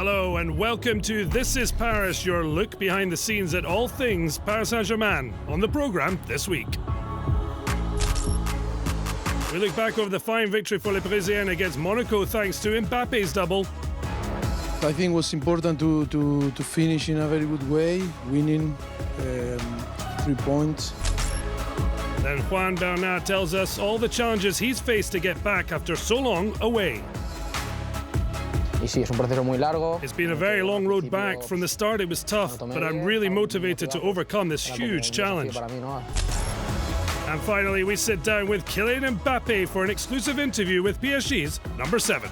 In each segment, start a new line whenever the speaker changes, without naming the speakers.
Hello and welcome to This is Paris, your look behind the scenes at all things Paris Saint-Germain. On the programme this week, we look back over the fine victory for Les Parisiens against Monaco thanks to Mbappe's double.
I think it was important to finish in a very good way, winning 3 points.
Then Juan Bernat tells us all the challenges he's faced to get back after so long away. It's been a very long road back. From the start it was tough, but I'm really motivated to overcome this huge challenge. And finally, we sit down with Kylian Mbappe for an exclusive interview with PSG's number 7.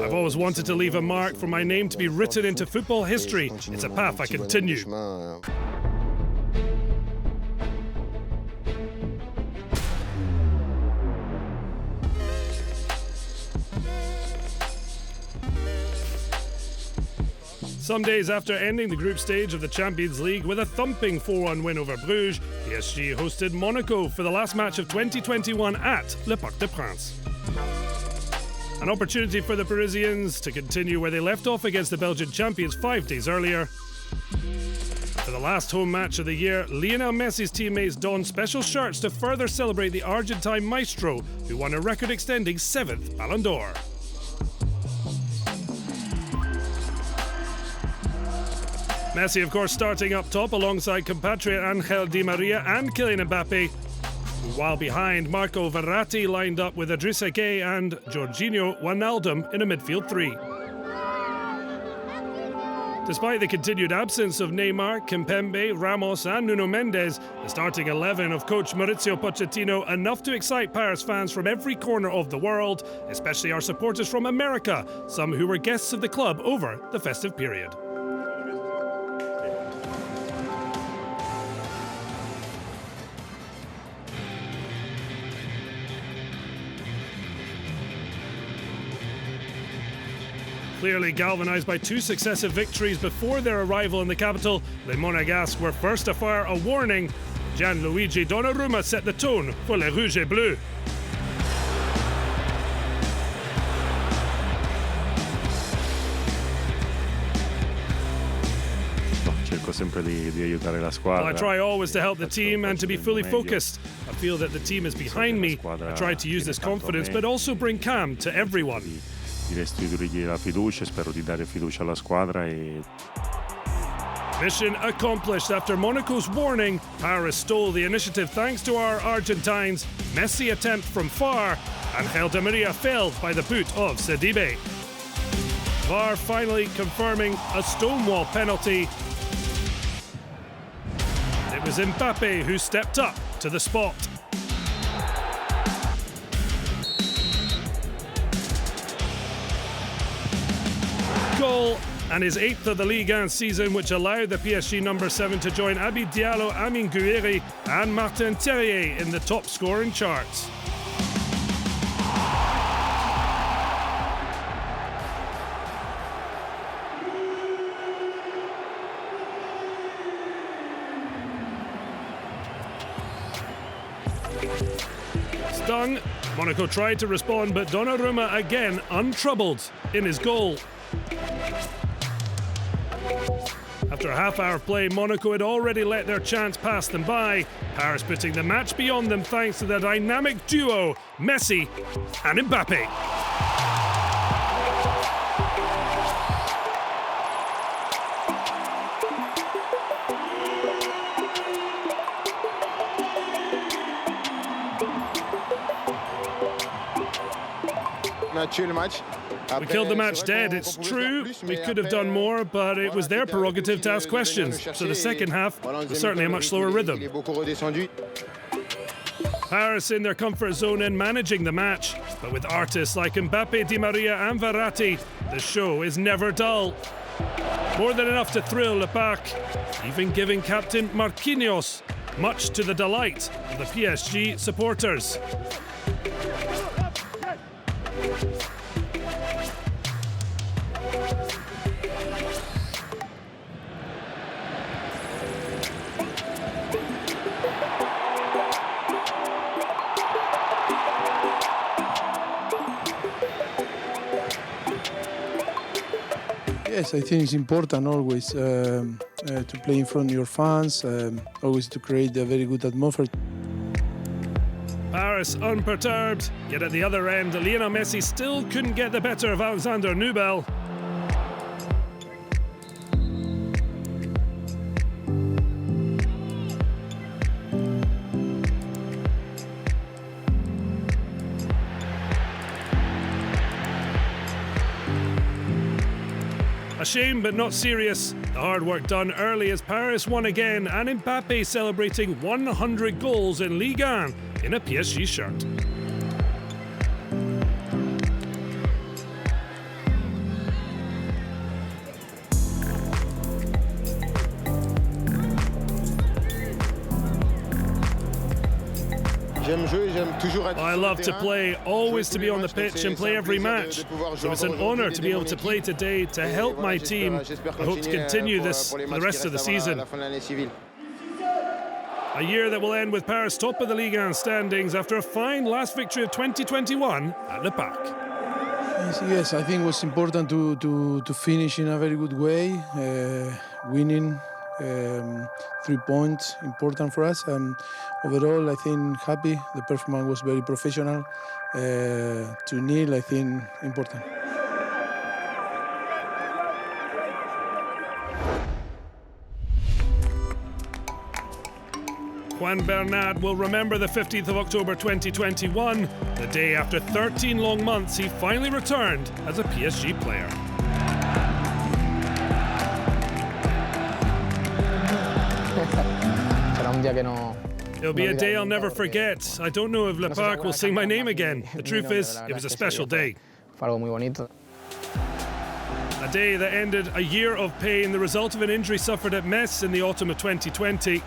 I've always wanted to leave a mark, for my name to be written into football history. It's a path I continue. Some days after ending the group stage of the Champions League with a thumping 4-1 win over Bruges, PSG hosted Monaco for the last match of 2021 at Le Parc des Princes. An opportunity for the Parisians to continue where they left off against the Belgian champions 5 days earlier. For the last home match of the year, Lionel Messi's teammates donned special shirts to further celebrate the Argentine maestro, who won a record-extending 7th Ballon d'Or. Messi, of course, starting up top alongside compatriot Angel Di Maria and Kylian Mbappe, while behind Marco Verratti lined up with Idrissa Gueye and Jorginho Wijnaldum in a midfield 3. Despite the continued absence of Neymar, Kimpembe, Ramos and Nuno Mendes, the starting 11 of coach Mauricio Pochettino enough to excite Paris fans from every corner of the world, especially our supporters from America, some who were guests of the club over the festive period. Clearly galvanised by 2 successive victories before their arrival in the capital, Les Monégasques were first to fire a warning. Gianluigi Donnarumma set the tone for Les Rouges et Bleus. Well, I try always to help the team and to be fully focused. I feel that the team is behind me. I try to use this confidence but also bring calm to everyone. Mission accomplished. After Monaco's warning, Paris stole the initiative thanks to our Argentines. Messi attempt from far, and Angel Di Maria failed by the boot of Sidibe. VAR finally confirming a stonewall penalty. It was Mbappe who stepped up to the spot. Goal, and his 8th of the Ligue 1 season, which allowed the PSG number 7 to join Abid Diallo, Amine Gouiri and Martin Terrier in the top scoring charts. Stung, Monaco tried to respond, but Donnarumma again untroubled in his goal. After a half-hour of play, Monaco had already let their chance pass them by, Paris putting the match beyond them thanks to the dynamic duo Messi and Mbappe. We killed the match dead, it's true. We could have done more, but it was their prerogative to ask questions. So the second half was certainly a much slower rhythm. Paris in their comfort zone and managing the match. But with artists like Mbappe, Di Maria and Verratti, the show is never dull. More than enough to thrill Le Parc, even giving captain Marquinhos, much to the delight of the PSG supporters.
Yes, I think it's important always to play in front of your fans, always to create a very good atmosphere.
Paris unperturbed, yet at the other end, Lionel Messi still couldn't get the better of Alexander Nubel. A shame but not serious. The hard work done early as Paris won again, and Mbappe celebrating 100 goals in Ligue 1 in a PSG shirt. I love to play, always to be on the pitch and play every match. So it's an honour to be able to play today to help my team. I hope to continue this for the rest of the season. A year that will end with Paris top of the Ligue 1 standings after a fine last victory of 2021 at Le Parc.
Yes, I think it was important to finish in a very good way, winning 3 points, important for us. Overall, I think happy. The performance was very professional. 2-0, I think, important.
Juan Bernat will remember the 15th of October 2021, the day after 13 long months he finally returned as a PSG player. It'll be a day I'll never forget. I don't know if Le Parc will sing my name again. The truth is, it was a special day. A day that ended a year of pain, the result of an injury suffered at Metz in the autumn of 2020.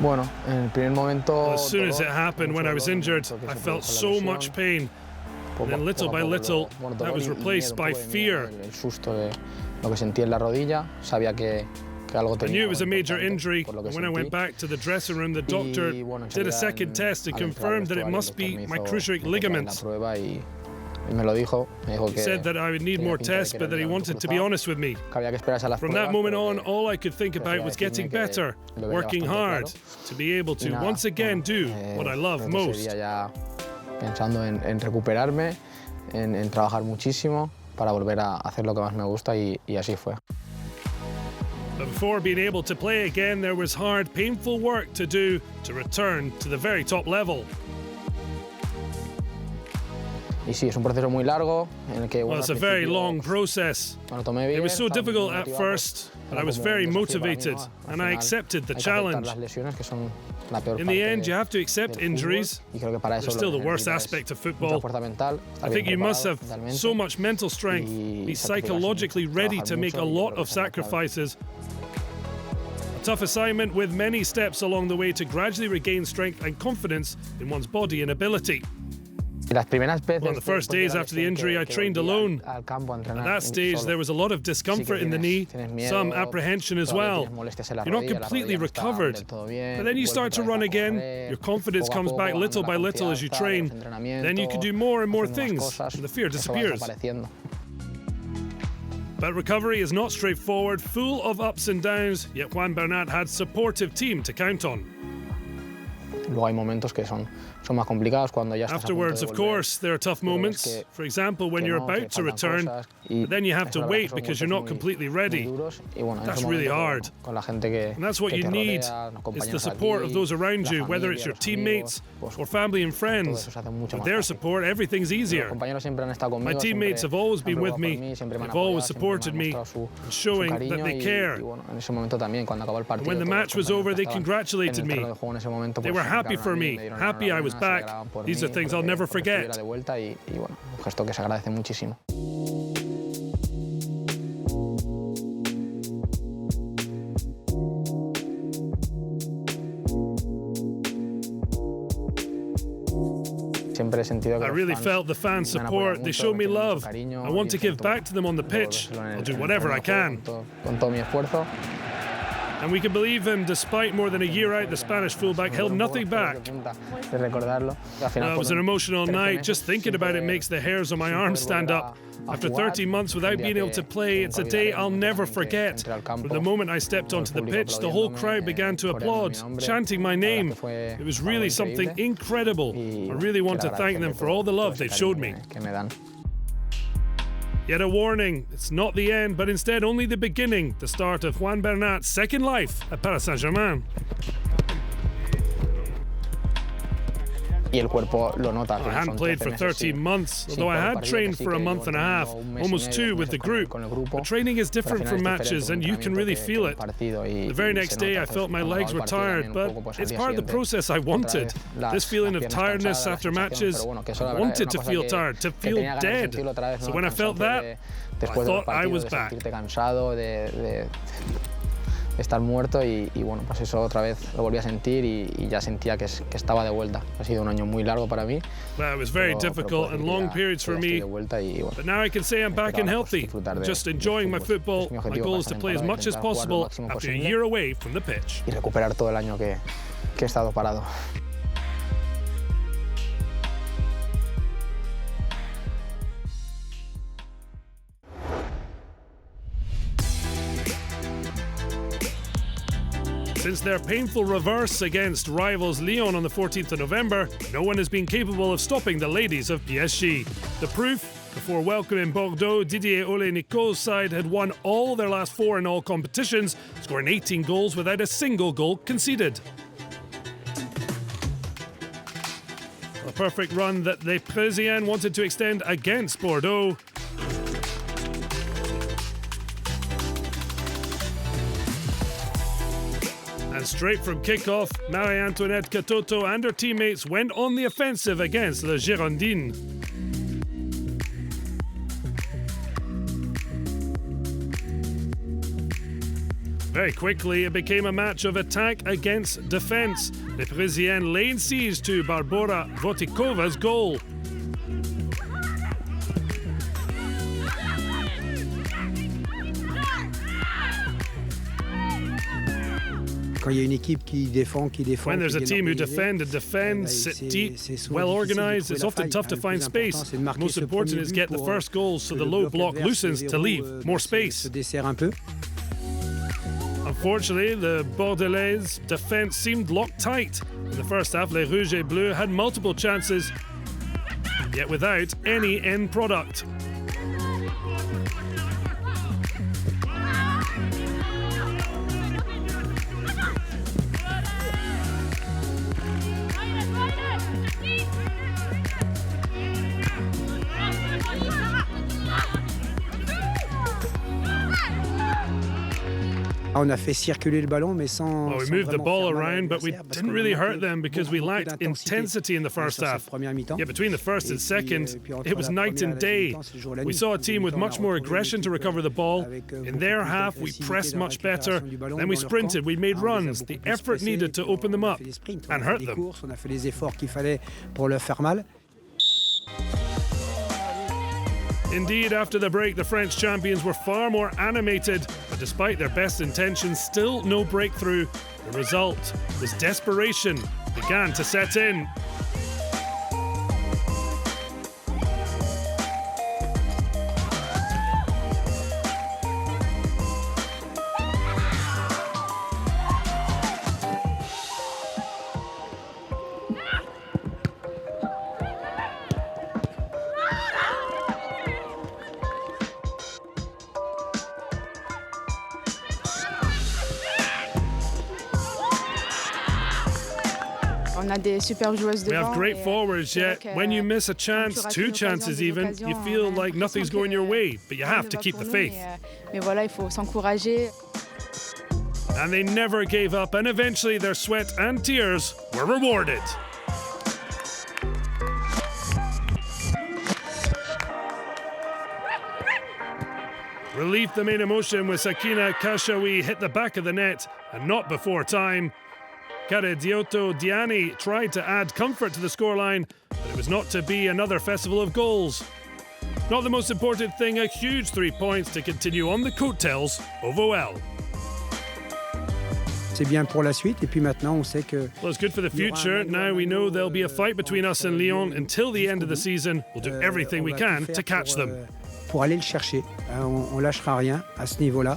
As soon as it happened, when I was injured, I felt so much pain. And then little by little, that was replaced by fear. I knew it was a major injury, and when I went back to the dressing room, the doctor did a second test and confirmed that it must be my cruciate ligaments. He said that I would need more tests, but that he wanted to be honest with me. From that moment on, all I could think about was getting better, working hard, to be able to once again do what I love most.
Pensando en recuperarme, en trabajar muchísimo para volver a hacer lo que más me gusta y así fue.
But before being able to play again, there was hard, painful work to do to return to the very top level.
Y sí, es un proceso muy largo en el que
well, it's a very long process. It was so difficult at first, but I was very motivated and I accepted the challenge. In the end, you have to accept injuries. They're still the worst aspect of football. I think you must have so much mental strength, be psychologically ready to make a lot of sacrifices. A tough assignment with many steps along the way to gradually regain strength and confidence in one's body and ability. Well, the first days after the injury, I trained alone. At that stage, there was a lot of discomfort in the knee, some apprehension as well. You're not completely recovered, but then you start to run again, your confidence comes back little by little as you train, then you can do more and more things, and the fear disappears. But recovery is not straightforward, full of ups and downs, yet Juan Bernat had a supportive team to count on.
Luego hay momentos que son más complicados cuando ya estás
Afterwards, of course, there are tough moments. For example, when you're about to return, but then you have to wait because you're not completely ready. That's really hard. And that's what you need, is the support of those around you, whether it's your teammates or family and friends. With their support, everyth's easier. My teammates have always been with me, they've always supported me, showing that they care. And when the match was over, they congratulated me. They were happy for me, happy I was back. These are things I'll never forget. I really felt the fan support. They showed me love. I want to give back to them on the pitch. I'll do whatever I can. And we can believe him, despite more than a year out, the Spanish fullback held nothing back. It was an emotional night. Just thinking about it makes the hairs on my arms stand up. After 13 months without being able to play, it's a day I'll never forget. From the moment I stepped onto the pitch, the whole crowd began to applaud, chanting my name. It was really something incredible. I really want to thank them for all the love they've showed me. Yet a warning, it's not the end, but instead only the beginning, the start of Juan Bernat's second life at Paris Saint-Germain. I hadn't played for 13 months, although I had trained for a month and a half, almost 2 with the group. But training is different from matches, and you can really feel it. The very next day I felt my legs were tired, but it's part of the process I wanted. This feeling of tiredness after matches, I wanted to feel tired, to feel dead. So when I felt that, I thought I was back.
Estar muerto y bueno, pues eso otra vez lo volví a sentir y ya sentía que estaba de vuelta. Ha sido un año muy largo para mí.
It was very difficult and long periods for me, but now I can say I'm back and healthy, just enjoying my football. My goal is to play as much as possible after a year away from the pitch.
Y recuperar todo el año que he estado parado.
Since their painful reverse against rivals Lyon on the 14th of November, no one has been capable of stopping the ladies of PSG. The proof, before welcoming Bordeaux, Didier Ole-Nico's side had won all their last 4 in all competitions, scoring 18 goals without a single goal conceded. A perfect run that Les Parisiens wanted to extend against Bordeaux. And straight from kickoff, Marie-Antoinette Katoto and her teammates went on the offensive against the Girondins. Very quickly, it became a match of attack against defence. Les Parisiens laying siege to Barbora Votikova's goal. When there's a team who defend and defends, sit deep, well organised, it's often tough to find space. Most important is get the first goal so the low block loosens to leave more space. Unfortunately, the Bordelais' defence seemed locked tight. In the first half, Les Rouges et Bleus had multiple chances, yet without any end product.
On a fait circuler le ballon, mais sans.
Well, we moved the ball around, but we didn't really hurt them because we lacked intensity in the first half. Yeah, between the first and second, it was night and day. We saw a team with much more aggression to recover the ball. In their half, we pressed much better. Then we sprinted, we made runs. The effort needed to open them up and hurt them.
On a fait les efforts qu'il fallait pour leur faire mal.
Indeed, after the break, the French champions were far more animated, but despite their best intentions, still no breakthrough. The result was desperation began to set in. We have great forwards, yet when you miss a chance, 2 chances even, you feel like nothing's going your way, but you have to keep the faith. And they never gave up, and eventually their sweat and tears were rewarded. Relief the main emotion with Sakina Kashawi hit the back of the net, and not before time. Caredioto Diani tried to add comfort to the scoreline, but it was not to be another festival of goals. Not the most important thing, a huge 3 points to continue on the coattails of OL.
C'est bien pour la suite. Et puis maintenant, on sait que...
Well, it's good for the future. Now we know there'll be a fight between us and Lyon until the end of the season. We'll do everything we can to catch them.
Pour aller le chercher. On lâchera rien à ce niveau-là.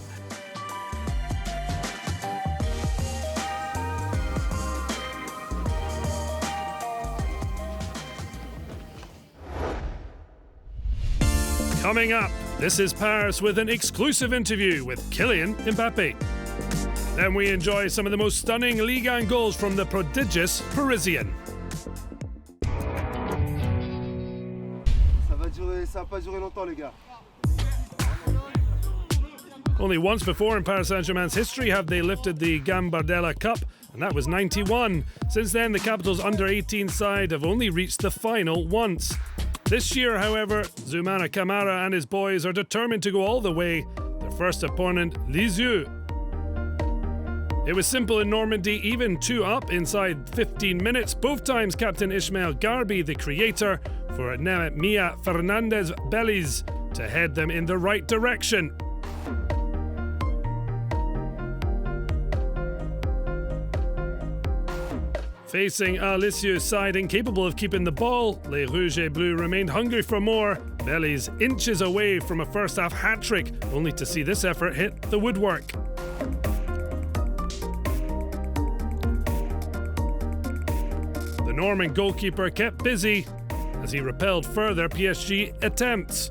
Coming up, this is Paris with an exclusive interview with Kylian Mbappé. Then we enjoy some of the most stunning Ligue 1 goals from the prodigious Parisian.
Ça va pas durer longtemps, les gars.
Only once before in Paris Saint-Germain's history have they lifted the Gambardella Cup, and that was '91. Since then, the capital's under-18 side have only reached the final once. This year, however, Zoumana Camara and his boys are determined to go all the way. Their first opponent, Lisieux. It was simple in Normandy, even 2 up inside 15 minutes. Both times captain Ismail Garbi, the creator, for Mia Fernandez Bellis to head them in the right direction. Facing a Lisieux side incapable of keeping the ball, Les Rouges et Bleus remained hungry for more. Bellis inches away from a first-half hat-trick, only to see this effort hit the woodwork. The Norman goalkeeper kept busy as he repelled further PSG attempts.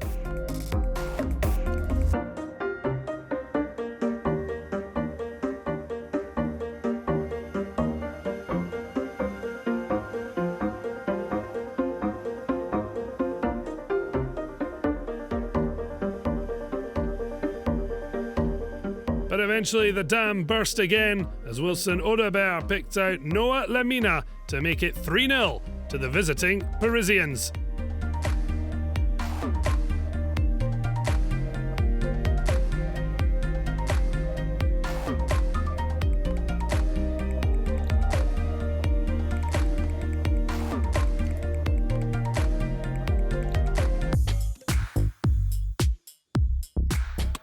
But eventually the dam burst again as Wilson Odobert picked out Noah Lamina to make it 3-0 to the visiting Parisians.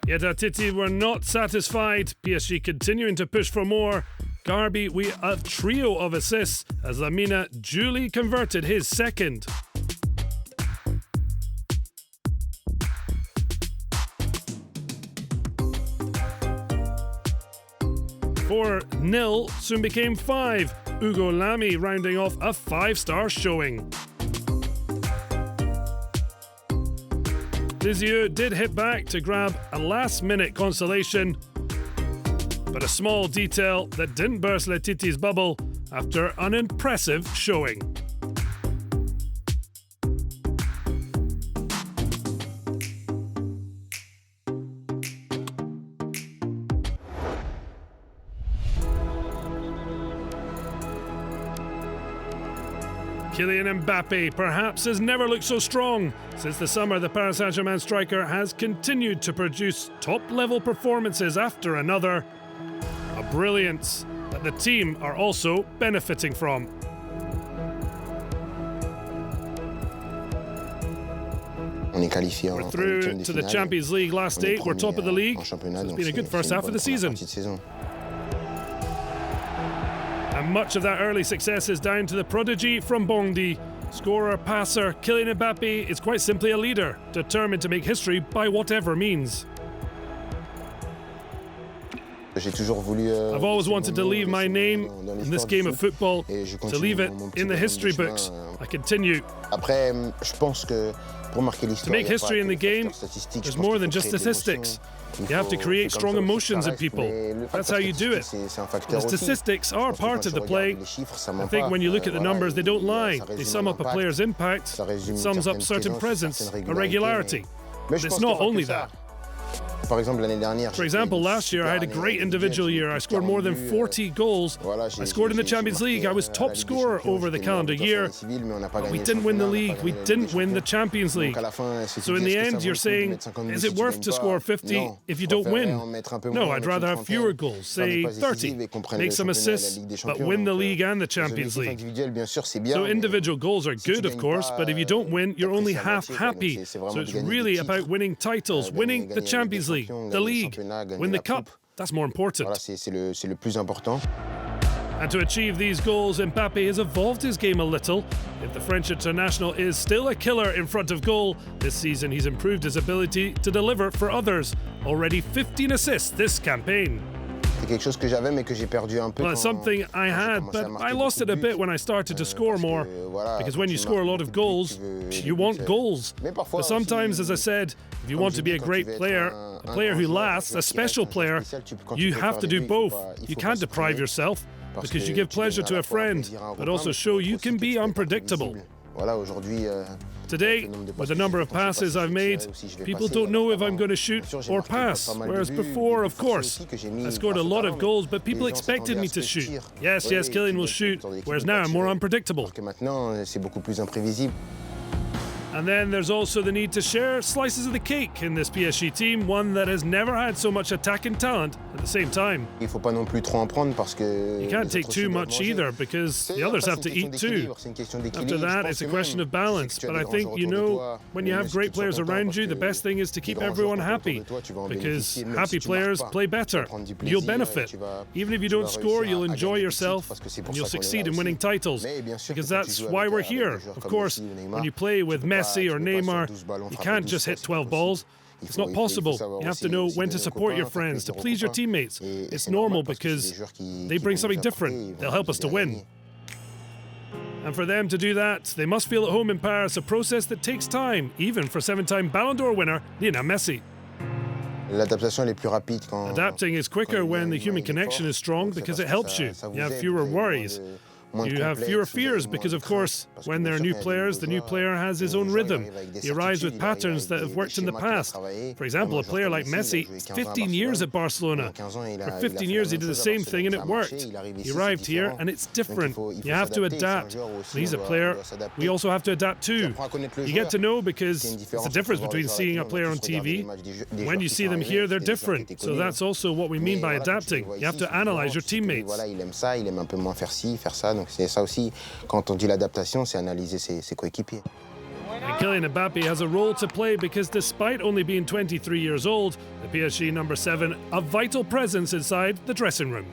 Yet Titi were not satisfied. PSG continuing to push for more. Garbi, a trio of assists as Lamina duly converted his second. Four 0 soon became 5. Ugo Lamy rounding off a 5-star showing. Lisieux did hit back to grab a last-minute consolation, but a small detail that didn't burst Letiti's bubble after an impressive showing. Kylian Mbappé perhaps has never looked so strong. Since the summer, the Paris Saint-Germain striker has continued to produce top-level performances after another. A brilliance that the team are also benefiting from. We're through to the Champions League last 8. We're top of the league. So it's been a good first half of the season. And much of that early success is down to the prodigy from Bondy. Scorer, passer, Kylian Mbappé is quite simply a leader, determined to make history by whatever means. I've always wanted to leave my name in this game of football, to leave it in the history books. I continue. To make history in the game, there's more than just statistics. You have to create strong emotions in people. That's how you do it. The statistics are part of the play. I think when you look at the numbers, they don't lie. They sum up a player's impact. It sums up certain presence, a regularity. But it's not only that. For example, last year I had a great individual year. I scored more than 40 goals. I scored in the Champions League. I was top scorer over the calendar year. But we didn't win the league. We didn't win the Champions League. So in the end, you're saying, is it worth to score 50 if you don't win? No, I'd rather have fewer goals, say 30, make some assists, but win the league and the Champions League. So individual goals are good, of course, but if you don't win, you're only half happy. So it's really about winning titles, winning the Champions League, the league, win the cup, That's more important.
Voilà, c'est le plus important.
And to achieve these goals, Mbappe has evolved his game a little. If the French international is still a killer in front of goal, this season he's improved his ability to deliver for others. Already 15 assists this campaign.
C'est quelque chose que j'avais mais que j'ai perdu un peu.
Well, it's something I had, but I lost it a bit when I started to score more. Because when you score a lot of goals, you want goals. But sometimes, as I said, if you want to be a great player, a player who lasts, a special player, you have to do both. You can't deprive yourself, because you give pleasure to a friend, but also show you can be unpredictable. Today, with the number of passes I've made, people don't know if I'm going to shoot or pass. Whereas before, of course, I scored a lot of goals, but people expected me to shoot. Yes, Kylian will shoot, whereas now I'm more unpredictable. And then there's also the need to share slices of the cake in this PSG team, one that has never had so much attacking talent at the same time. You can't take too much either, because the others have to eat too. After that, it's a question of balance. But I think, when you have great players around you, the best thing is to keep everyone happy, because happy players play better. You'll benefit. Even if you don't score, you'll enjoy yourself, and you'll succeed in winning titles, because that's why we're here. Of course, when you play with Messi or Neymar, you can't just hit 12 balls. It's not possible. You have to know when to support your friends, to please your teammates. It's normal because they bring something different. They'll help us to win. And for them to do that, they must feel at home in Paris, a process that takes time, even for 7-time Ballon d'Or winner Lionel Messi. Adapting is quicker when the human connection is strong because it helps you. You have fewer worries. You have fewer fears because, of course, when there are new players, the new player has his own rhythm. He arrives with patterns that have worked in the past. For example, a player like Messi, 15 years at Barcelona. For 15 years he did the same thing and it worked. He arrived here and it's different. You have to adapt. When he's a player, we also have to adapt too. You get to know because it's the difference between seeing a player on TV. When you see them here, they're different. So that's also what we mean by adapting. You have to analyze your teammates.
Donc c'est ça aussi, quand on dit l'adaptation, c'est analyser ses coéquipiers.
And Kylian Mbappe has a role to play because despite only being 23 years old, the PSG number 7, a vital presence inside the dressing room.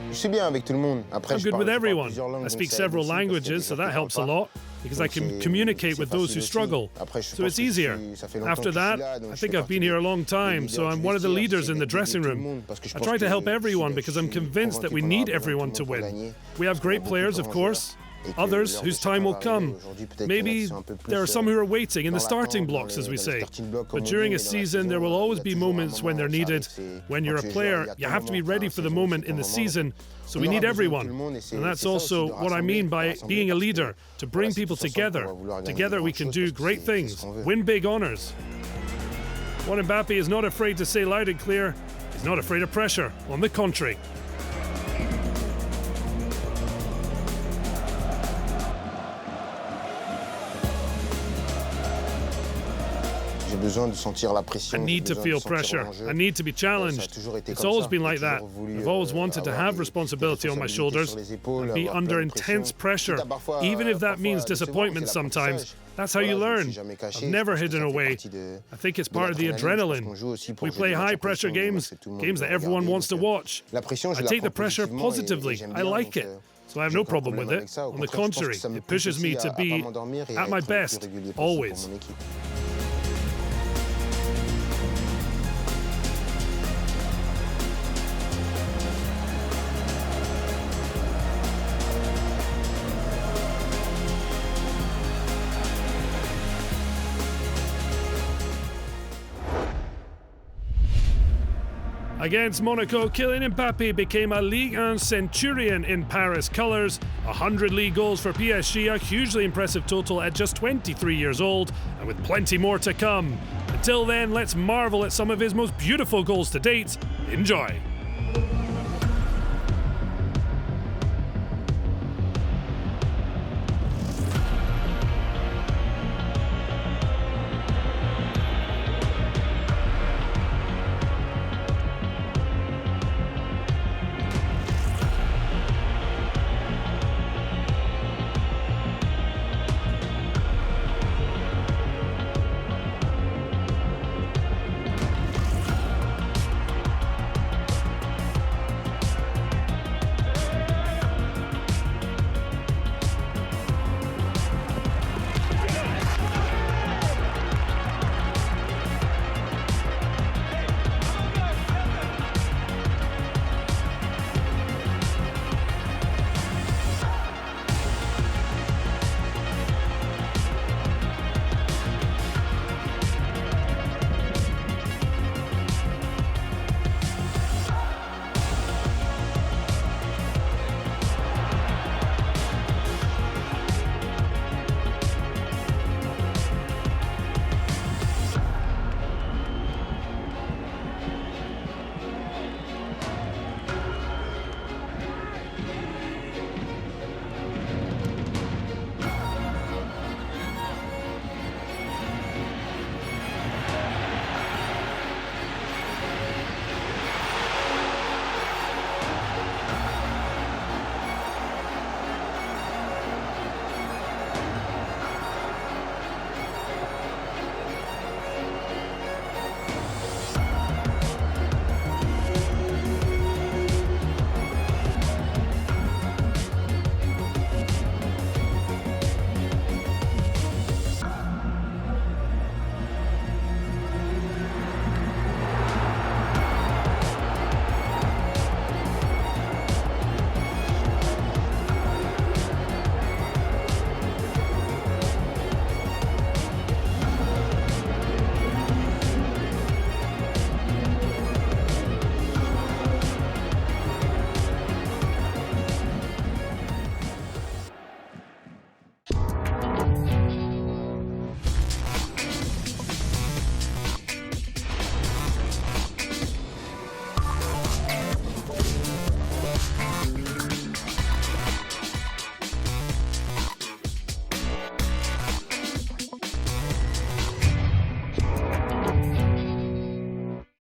I'm good with everyone. I speak several languages, so that helps a lot, because I can communicate with those who struggle. So it's easier. After that, I think I've been here a long time, so I'm one of the leaders in the dressing room. I try to help everyone because I'm convinced that we need everyone to win. We have great players, of course. Others whose time will come. Maybe there are some who are waiting in the starting blocks, as we say. But during a season, there will always be moments when they're needed. When you're a player, you have to be ready for the moment in the season. So we need everyone. And that's also what I mean by being a leader, to bring people together. Together we can do great things, win big honours. What Mbappe is not afraid to say loud and clear, he's not afraid of pressure. On the contrary. I need to feel pressure. I need to be challenged. It's always been like that. I've always wanted to have responsibility on my shoulders and be under intense pressure, even if that means disappointment sometimes. That's how you learn. I've never hidden away. I think it's part of the adrenaline. We play high-pressure games, games that everyone wants to watch. I take the pressure positively. I like it. So I have no problem with it. On the contrary, it pushes me to be at my best, always. Against Monaco, Kylian Mbappe became a Ligue 1 centurion in Paris colours. 100 league goals for PSG, a hugely impressive total at just 23 years old, and with plenty more to come. Until then, let's marvel at some of his most beautiful goals to date. Enjoy.